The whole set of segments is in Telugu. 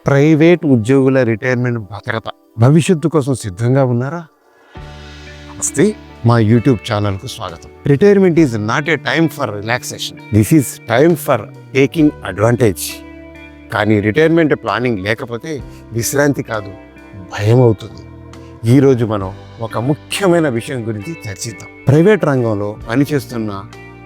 ప్రైవేట్ ఉద్యోగుల రిటైర్మెంట్ భద్రత భవిష్యత్తు కోసం సిద్ధంగా ఉన్నారా? నమస్తే, మా యూట్యూబ్ ఛానల్కు స్వాగతం. Retirement is not a time for relaxation, this is time for taking advantage. కానీ రిటైర్మెంట్ ప్లానింగ్ లేకపోతే విశ్రాంతి కాదు, భయం అవుతుంది. ఈరోజు మనం ఒక ముఖ్యమైన విషయం గురించి చర్చిద్దాం. ప్రైవేట్ రంగంలో పనిచేస్తున్న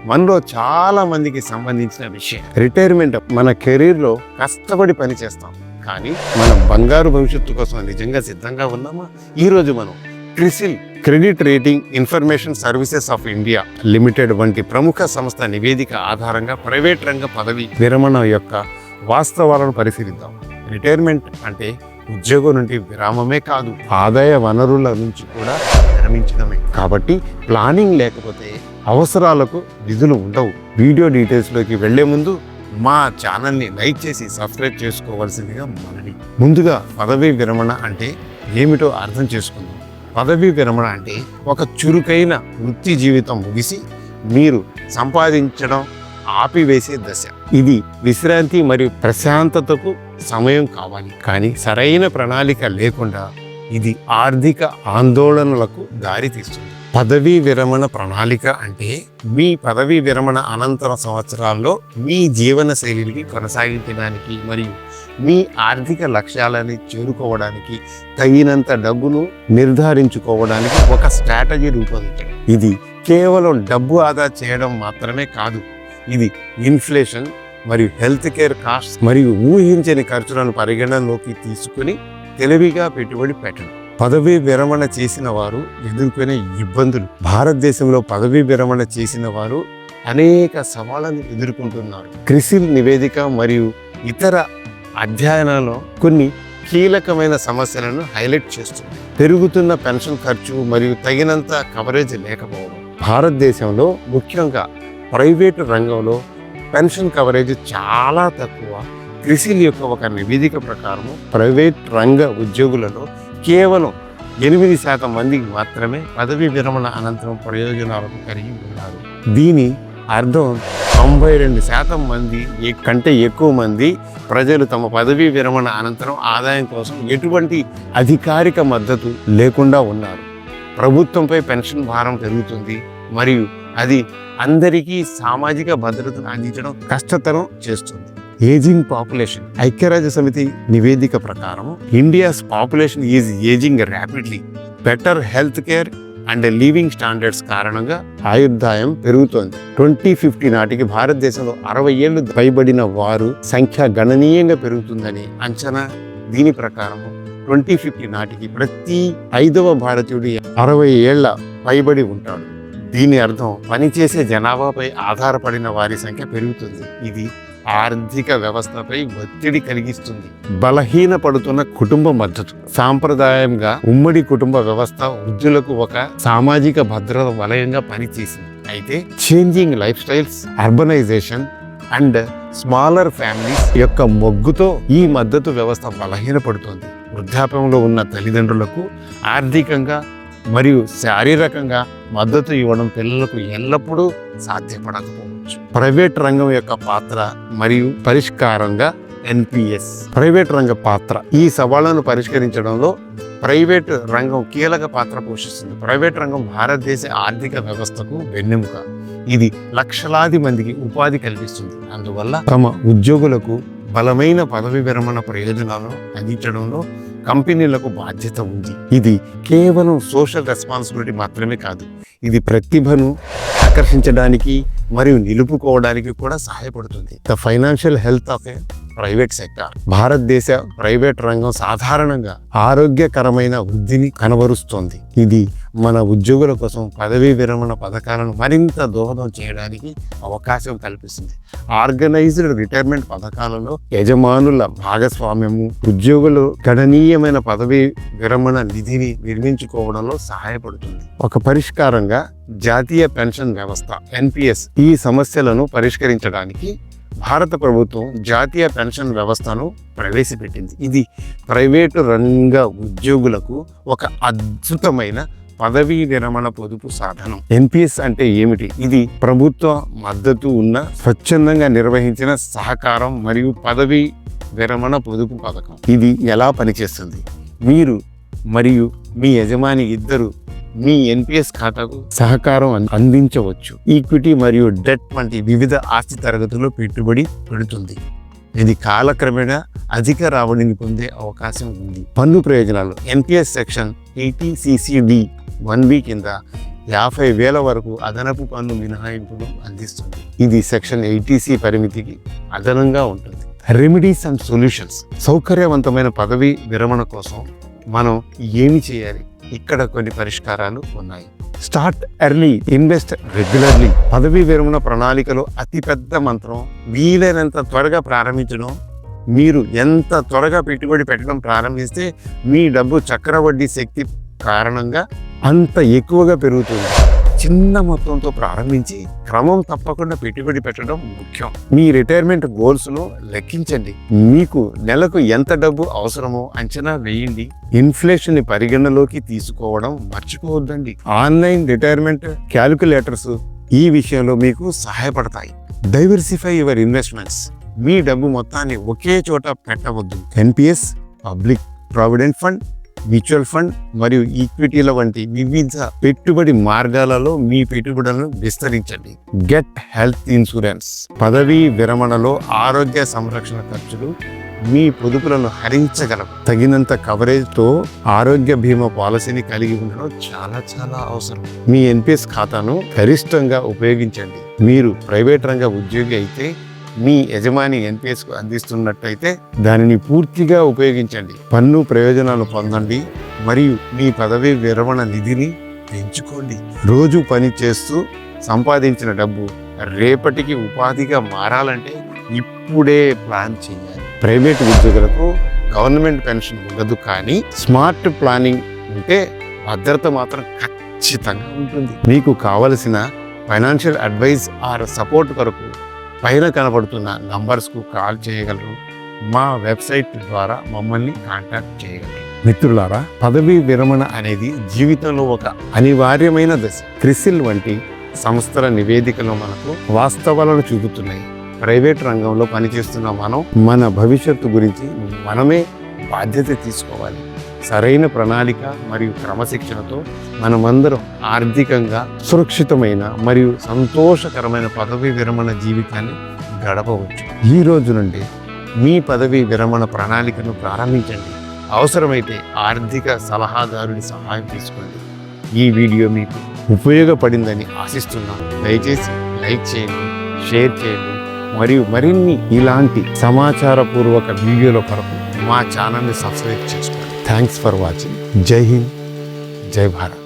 మనలో చాలా మందికి సంబంధించిన విషయం. రిటైర్మెంట్ మన కెరీర్లో కష్టపడి పనిచేస్తాం, కానీ మన బంగారు భవిష్యత్తు కోసం నిజంగా సిద్ధంగా ఉన్నామా? ఈరోజు మనం CRISIL credit rating information services of India limited వంటి ప్రముఖ సంస్థ నివేదిక ఆధారంగా ప్రైవేట్ రంగ పదవి విరమణ యొక్క వాస్తవాలను పరిశీలిద్దాం. రిటైర్మెంట్ అంటే ఉద్యోగం నుండి విరామమే కాదు, ఆదాయ వనరుల నుంచి కూడా విరమించడమే. కాబట్టి ప్లానింగ్ లేకపోతే అవసరాలకు నిధులు ఉండవు. వీడియో డీటెయిల్స్లోకి వెళ్లే ముందు మా ఛానల్ని లైక్ చేసి సబ్స్క్రైబ్ చేసుకోవాల్సిందిగా మనవి. ముందుగా పదవీ విరమణ అంటే ఏమిటో అర్థం చేసుకుందాం. పదవీ విరమణ అంటే ఒక చురుకైన వృత్తి జీవితం ముగిసి మీరు సంపాదించడం ఆపివేసే దశ. ఇది విశ్రాంతి మరియు ప్రశాంతతకు సమయం కావాలి, కానీ సరైన ప్రణాళిక లేకుండా ఇది ఆర్థిక ఆందోళనలకు దారితీస్తుంది. పదవీ విరమణ ప్రణాళిక అంటే మీ పదవీ విరమణ అనంతర సంవత్సరాల్లో మీ జీవన శైలిని కొనసాగించడానికి మరియు మీ ఆర్థిక లక్ష్యాలని చేరుకోవడానికి తగినంత డబ్బును నిర్ధారించుకోవడానికి ఒక స్ట్రాటజీ రూపొందించడం. ఇది కేవలం డబ్బు ఆదా చేయడం మాత్రమే కాదు, ఇది ఇన్ఫ్లేషన్ మరియు హెల్త్ కేర్ కాస్ట్ మరియు ఊహించని ఖర్చులను పరిగణనలోకి తీసుకుని తెలివిగా పెట్టుబడి పెట్టడం. పదవీ విరమణ చేసిన వారు ఎదుర్కొనే ఇబ్బందులు. భారతదేశంలో పదవీ విరమణ చేసిన వారు అనేక సవాళ్లను ఎదుర్కొంటున్నారు. క్రిసిల్ నివేదిక మరియు ఇతర అధ్యయనాల్లో కొన్ని కీలకమైన సమస్యలను హైలైట్ చేస్తుంది. పెరుగుతున్న పెన్షన్ ఖర్చు మరియు తగినంత కవరేజ్ లేకపోవడం. భారతదేశంలో ముఖ్యంగా ప్రైవేటు రంగంలో పెన్షన్ కవరేజ్ చాలా తక్కువ. క్రిసిల్ యొక్క ఒక నివేదిక ప్రకారం ప్రైవేట్ రంగ ఉద్యోగులలో కేవలం 8% మందికి మాత్రమే పదవీ విరమణ అనంతరం ప్రయోజనాలను కలిగి ఉన్నారు. దీని అర్థం 92% మంది కంటే ఎక్కువ మంది ప్రజలు తమ పదవీ విరమణ అనంతరం ఆదాయం కోసం ఎటువంటి అధికారిక మద్దతు లేకుండా ఉన్నారు. ప్రభుత్వంపై పెన్షన్ భారం పెరుగుతుంది మరియు అది అందరికీ సామాజిక భద్రతను అందించడం కష్టతరం చేస్తుంది. Ageing population. ఐక్యరాజ్య సమితి నివేదిక ప్రకారం India's population is ageing rapidly. Better health care and living standards కారణంగా ఆయుర్దాయం పెరుగుతోంది. 2050 నాటికి భారతదేశంలో 60 ఏళ్లు పైబడిన వారు సంఖ్య గణనీయంగా పెరుగుతుందని అంచనా. దీని ప్రకారం 2050 నాటికి ప్రతి 5వ భారతీయుడు 60 ఏళ్ల పైబడి ఉంటాడు. దీని అర్థం పనిచేసే జనాభాపై ఆధారపడిన వారి సంఖ్య పెరుగుతుంది. ఇది ఆర్థిక వ్యవస్థపై ఒత్తిడి కలిగిస్తుంది. బలహీనపడుతున్న కుటుంబ మద్దతు. సాంప్రదాయంగా ఉమ్మడి కుటుంబ వ్యవస్థ వృద్ధులకు ఒక సామాజిక భద్రత వలయంగా పనిచేసింది. అయితే changing lifestyles, urbanisation and smaller families యొక్క మొగ్గుతో ఈ మద్దతు వ్యవస్థ బలహీనపడుతోంది. వృద్ధాప్యంలో ఉన్న తల్లిదండ్రులకు ఆర్థికంగా మరియు శారీరకంగా మద్దతు ఇవ్వడం పిల్లలకు ఎల్లప్పుడూ సాధ్యపడకపోవచ్చు. ప్రైవేట్ రంగం యొక్క పాత్ర మరియు పరిష్కారంగా ఎన్పిఎస్. ప్రైవేట్ రంగ పాత్ర. ఈ సవాళ్లను పరిష్కరించడంలో ప్రైవేట్ రంగం కీలక పాత్ర పోషిస్తుంది. ప్రైవేట్ రంగం భారతదేశ ఆర్థిక వ్యవస్థకు వెన్నెముక. ఇది లక్షలాది మందికి ఉపాధి కల్పిస్తుంది. అందువల్ల తమ ఉద్యోగులకు బలమైన పదవి విరమణ ప్రయోజనాలను అందించడంలో కంపెనీలకు బాధ్యత ఉంది. ఇది కేవలం సోషల్ రెస్పాన్సిబిలిటీ మాత్రమే కాదు, ఇది ప్రతిభను ఆకర్షించడానికి మరియు నిలుపుకోవడానికి కూడా సహాయపడుతుంది. The financial health of A private sector. భారతదేశ ప్రైవేట్ రంగం సాధారణంగా ఆరోగ్యకరమైన వృద్ధిని కనబరుస్తోంది. ఇది మన ఉద్యోగుల కోసం పదవీ విరమణ పథకాలను మరింత దోహదం చేయడానికి అవకాశం కల్పిస్తుంది. ఆర్గనైజ్డ్ రిటైర్మెంట్ పథకాలలో యజమానుల భాగస్వామ్యము ఉద్యోగులు గణనీయమైన పదవీ విరమణ నిధిని నిర్మించుకోవడంలో సహాయపడుతుంది. ఒక పరిష్కారంగా జాతీయ పెన్షన్ వ్యవస్థ ఎన్పిఎస్. ఈ సమస్యలను పరిష్కరించడానికి భారత ప్రభుత్వం జాతీయ పెన్షన్ వ్యవస్థను ప్రవేశపెట్టింది. ఇది ప్రైవేటు రంగ ఉద్యోగులకు ఒక అద్భుతమైన పదవీ విరమణ పొదుపు సాధనం. ఎన్పిఎస్ అంటే ఏమిటి? ఇది ప్రభుత్వ మద్దతు ఉన్న స్వచ్ఛందంగా నిర్వహించిన సహకారం మరియు పదవీ విరమణ పొదుపు పథకం. ఇది ఎలా పనిచేస్తుంది? మీరు మరియు మీ యజమాని ఇద్దరు మీ ఎన్పిఎస్ ఖాతాకు సహకారం అందించవచ్చు. ఈక్విటీ మరియు డెట్ వంటి వివిధ ఆస్తి తరగతుల్లో పెట్టుబడి పెడుతుంది. ఇది కాలక్రమేణా అధిక రాబడిని పొందే అవకాశం ఉంది. పన్ను ప్రయోజనాలు. ఎన్పిఎస్ సెక్షన్ 80CCD 1B కింద 50,000 వరకు అదనపు పన్ను మినహాయింపును అందిస్తుంది. ఇది సెక్షన్ 80C పరిమితికి అదనంగా ఉంటుంది. Remedies and solutions. సౌకర్యవంతమైన పదవి విరమణ కోసం మనం ఏమి చేయాలి? ఇక్కడ కొన్ని పరిష్కారాలు ఉన్నాయి. Start early, invest regularly. పదవీ విరమణ ప్రణాళికలో అతిపెద్ద మంత్రం వీలైనంత త్వరగా ప్రారంభించడం. మీరు ఎంత త్వరగా పెట్టుబడి పెట్టడం ప్రారంభిస్తే మీ డబ్బు చక్రవడ్డీ శక్తి కారణంగా అంత ఎక్కువగా పెరుగుతుంది. చిన్న మొత్తంతో ప్రారంభించి క్రమం తప్పకుండా పెట్టుబడి పెట్టడం ముఖ్యం. మీ రిటైర్మెంట్ గోల్స్ను లెక్కించండి. మీకు నెలకు ఎంత డబ్బు అవసరమో అంచనా వేయండి. ఇన్ఫ్లేషన్ ని పరిగణలోకి తీసుకోవడం మర్చిపోవద్దండి. ఆన్లైన్ రిటైర్మెంట్ క్యాలిక్యులేటర్స్ ఈ విషయంలో మీకు సహాయపడతాయి. Diversify your investments. మీ డబ్బు మొత్తాన్ని ఒకే చోట పెట్టవద్దు. NPS, public provident fund, mutual fund మరియు ఈక్విటీల వంటి వివిధ పెట్టుబడి మార్గాలలో మీ పెట్టుబడులను విస్తరించండి. Get health insurance. పదవీ విరమణలో ఆరోగ్య సంరక్షణ ఖర్చులు మీ పొదుపులను హరించగలవు. తగినంత కవరేజ్తో ఆరోగ్య బీమా పాలసీని కలిగి ఉండడం చాలా అవసరం. మీ ఎన్పిఎస్ ఖాతాను గరిష్టంగా ఉపయోగించండి. మీరు ప్రైవేట్ రంగ ఉద్యోగి అయితే మీ యజమాని ఎన్పిఎస్కు అందిస్తున్నట్టయితే దానిని పూర్తిగా ఉపయోగించండి. పన్ను ప్రయోజనాలు పొందండి మరియు మీ పదవీ విరమణ నిధిని పెంచుకోండి. రోజు పని చేస్తూ సంపాదించిన డబ్బు రేపటికి ఉపాధిగా మారాలంటే ఇప్పుడే ప్లాన్ చేయాలి. ప్రైవేట్ ఉద్యోగులకు గవర్నమెంట్ పెన్షన్ ఉండదు, కానీ స్మార్ట్ ప్లానింగ్ ఉంటే భద్రత మాత్రం ఖచ్చితంగా ఉంటుంది. మీకు కావలసిన ఫైనాన్షియల్ అడ్వైజ్ ఆర్ సపోర్ట్ కొరకు పైన కనబడుతున్న నంబర్స్కు కాల్ చేయగలరు. మా వెబ్సైట్ ద్వారా మమ్మల్ని కాంటాక్ట్ చేయగలరు. మిత్రులారా, పదవీ విరమణ అనేది జీవితంలో ఒక అనివార్యమైన దశ. క్రిసిల్ వంటి సంస్థల నివేదికలు మనకు వాస్తవాలను చూపుతున్నాయి. ప్రైవేట్ రంగంలో పనిచేస్తున్న మనం మన భవిష్యత్తు గురించి మనమే బాధ్యత తీసుకోవాలి. సరైన ప్రణాళిక మరియు క్రమశిక్షణతో మనమందరం ఆర్థికంగా సురక్షితమైన మరియు సంతోషకరమైన పదవీ విరమణ జీవితాన్ని గడపవచ్చు. ఈ రోజు నుండి మీ పదవీ విరమణ ప్రణాళికను ప్రారంభించండి. అవసరమైతే ఆర్థిక సలహాదారుని సహాయం తీసుకోండి. ఈ వీడియో మీకు ఉపయోగపడిందని ఆశిస్తున్నాను. దయచేసి లైక్ చేయండి, షేర్ చేయండి మరియు మరిన్ని ఇలాంటి సమాచారపూర్వక వీడియోల కొరకు మా ఛానల్ని సబ్స్క్రైబ్ చేసుకోండి. Thanks for watching. జై హింద్, జై భారత్.